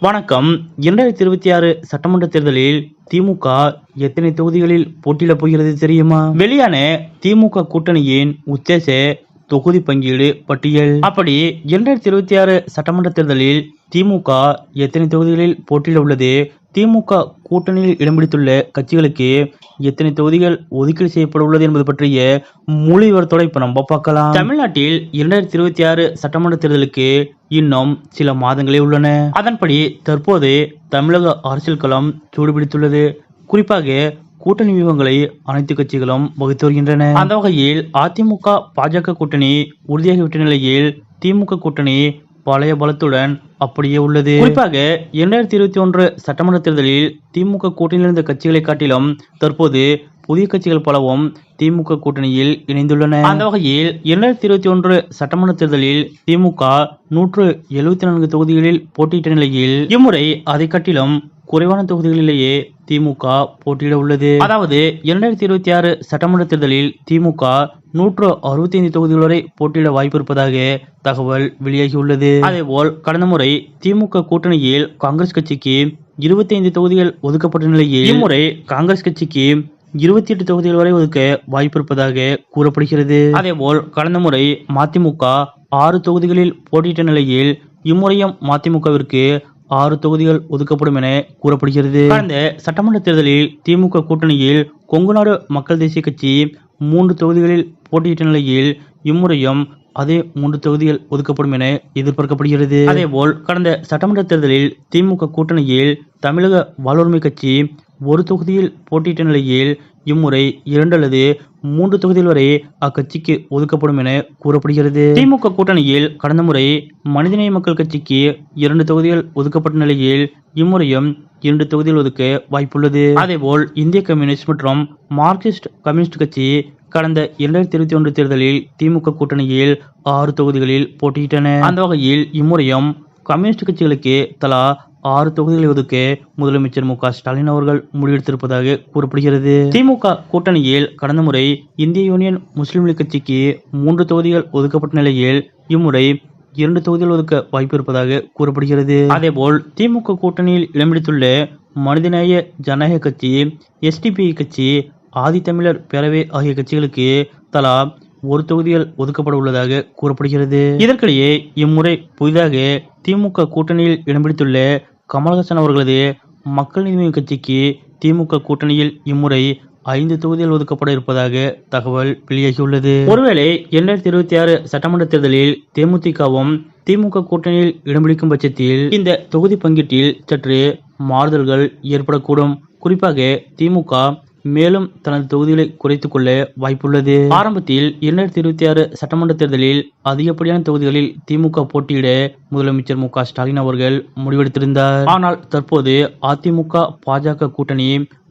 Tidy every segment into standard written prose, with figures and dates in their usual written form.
வணக்கம். 2026 சட்டமன்ற தேர்தலில் திமுக எத்தனை தொகுதிகளில் போட்டியிடப் போகிறது தெரியுமா? வெளியான திமுக கூட்டணியின் உத்தேச தொகுதி பங்கீடு பட்டியல். அப்படி 2026 சட்டமன்ற தேர்தலில் திமுக எத்தனை தொகுதிகளில் போட்டியிட உள்ளது, திமுக கூட்டணியில் இடம் பிடித்துள்ள கட்சிகளுக்கு எத்தனை தொகுதிகள் ஒதுக்கீடு செய்யப்பட உள்ளது என்பது பற்றிய முழு விவரத்தோட இப்ப நம்ம பார்க்கலாம். தமிழ்நாட்டில் 2026 சட்டமன்ற தேர்தலுக்கு இன்னும் சில மாதங்களே உள்ளன. அதன்படி தற்போது தமிழக அரசியல் களம் சூடுபிடித்துள்ளது. குறிப்பாக கூட்டணி வியூகங்களை அனைத்து கட்சிகளும் வகுத்து வருகின்றன. அந்த வகையில் அதிமுக பாஜக கூட்டணி உறுதியாகிவிட்ட நிலையில் திமுக கூட்டணி பழைய பலத்துடன் அப்படியே உள்ளது. குறிப்பாக 2021 சட்டமன்ற தேர்தலில் திமுக கூட்டணியில் இருந்த கட்சிகளை காட்டிலும் தற்போது புதிய கட்சிகள் பலவும் திமுக கூட்டணியில் இணைந்துள்ளன. அந்த வகையில் 2021 சட்டமன்ற தேர்தலில் திமுக 174 தொகுதிகளில் போட்டியிட்ட நிலையில் இம்முறை அதை காட்டிலும் குறைவான தொகுதிகளிலேயே திமுக போட்டியிட உள்ளது. அதாவது 2026 சட்டமன்ற தேர்தலில் திமுக 165 தொகுதிகள் வரை போட்டியிட வாய்ப்பு இருப்பதாக தகவல் வெளியாகியுள்ளது. அதேபோல் கடந்த முறை திமுக கூட்டணியில் காங்கிரஸ் கட்சிக்கு 25 தொகுதிகள் ஒதுக்கப்பட்ட நிலையில் இம்முறை காங்கிரஸ் கட்சிக்கு 28 தொகுதிகள் வரை ஒதுக்க வாய்ப்பு இருப்பதாக கூறப்படுகிறது. அதேபோல் கடந்த முறை மதிமுக 6 தொகுதிகளில் போட்டியிட்ட நிலையில் இம்முறையும் மதிமுகவிற்கு 6 தொகுதிகள் ஒதுக்கப்படும் என கூறப்படுகிறது. கடந்த சட்டமன்ற தேர்தலில் திமுக கூட்டணியில் கொங்குநாடு மக்கள் தேசிய கட்சி 3 தொகுதிகளில் போட்டியிட்ட நிலையில் இம்முறையும் அதே 3 தொகுதிகள் ஒதுக்கப்படும் என எதிர்பார்க்கப்படுகிறது. அதேபோல் கடந்த சட்டமன்ற தேர்தலில் திமுக கூட்டணியில் தமிழக வாழ்வுரிமை கட்சி 1 தொகுதியில் போட்டியிட்ட நிலையில் இம்முறை 2 அல்லது 3 தொகுதிகள் வரை அக்கட்சிக்கு ஒதுக்கப்படும் என கூறப்படுகிறது. திமுக கூட்டணியில் கடந்த முறை மனிதநேய மக்கள் கட்சிக்கு 2 தொகுதிகள் ஒதுக்கப்பட்ட நிலையில் இம்முறையும் 2 தொகுதிகள் ஒதுக்க வாய்ப்புள்ளது. அதேபோல் இந்திய கம்யூனிஸ்ட் மற்றும் மார்க்சிஸ்ட் கம்யூனிஸ்ட் கட்சி கடந்த 2021 தேர்தலில் திமுக கூட்டணியில் 6 தொகுதிகளில் போட்டியிட்டன. அந்த வகையில் இம்முறையும் கம்யூனிஸ்ட் கட்சிகளுக்கு தலா 6 தொகுதிகளை ஒதுக்க முதலமைச்சர் மு க ஸ்டாலின் அவர்கள் முடிவெடுத்திருப்பதாக கூறப்படுகிறது. திமுக கூட்டணியில் கடந்த முறை இந்திய யூனியன் முஸ்லீம் லீக் கட்சிக்கு 3 தொகுதிகள் ஒதுக்கப்பட்ட நிலையில் இம்முறை 2 தொகுதிகள் ஒதுக்க வாய்ப்பு இருப்பதாக கூறப்படுகிறது. அதேபோல் திமுக கூட்டணியில் இடம்பிடித்துள்ள மனிதநேய ஜனநாயக கட்சி, எஸ்டிபி கட்சி, ஆதித்தமிழர் பேரவை ஆகிய கட்சிகளுக்கு தலா 1 தொகுதிகள் ஒதுக்கப்பட உள்ளதாக கூறப்படுகிறது. இதற்கிடையே இம்முறை புதிதாக திமுக கூட்டணியில் இடம்பிடித்துள்ள கமலஹாசன் அவர்களது மக்கள் நீதி மய்யம் கட்சிக்கு திமுக கூட்டணியில் இம்முறை 5 தொகுதிகள் ஒதுக்கப்பட இருப்பதாக தகவல் வெளியாகியுள்ளது. ஒருவேளை 2026 சட்டமன்ற தேர்தலில் தேமுதிகவும் திமுக கூட்டணியில் இடம்பிடிக்கும் பட்சத்தில் இந்த தொகுதி பங்கீட்டில் சற்று மாறுதல்கள் ஏற்படக்கூடும். குறிப்பாக திமுக மேலும் தனது தொகுதிகளை குறைத்துக் கொள்ள வாய்ப்புள்ளது. ஆரம்பத்தில் 2026 சட்டமன்ற தேர்தலில் அதிகப்படியான தொகுதிகளில் திமுக போட்டியிட முதலமைச்சர் மு க ஸ்டாலின் அவர்கள் முடிவெடுத்திருந்தார். ஆனால் தற்போது அதிமுக பாஜக கூட்டணி,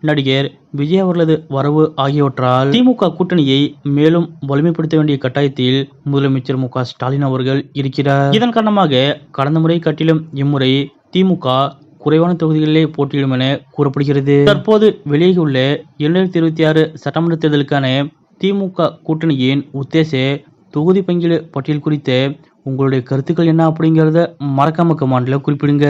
நடிகர் விஜய் அவர்களது வரவு ஆகியவற்றால் திமுக கூட்டணியை மேலும் வலிமைப்படுத்த வேண்டிய கட்டாயத்தில் முதலமைச்சர் மு க ஸ்டாலின் அவர்கள் இருக்கிறார். இதன் காரணமாக கடந்த முறை காட்டிலும் இம்முறை திமுக குறைவான தொகுதிகளிலே போட்டியிடும் என கூறப்படுகிறது. தற்போது வெளியாகியுள்ள 2026 சட்டமன்ற தேர்தலுக்கான திமுக கூட்டணியின் உத்தேச தொகுதி பங்கீடு பட்டியல் குறித்த உங்களுடைய கருத்துக்கள் என்ன அப்படிங்கிறத மறக்காம கமெண்ட்ல குறிப்பிடுங்க.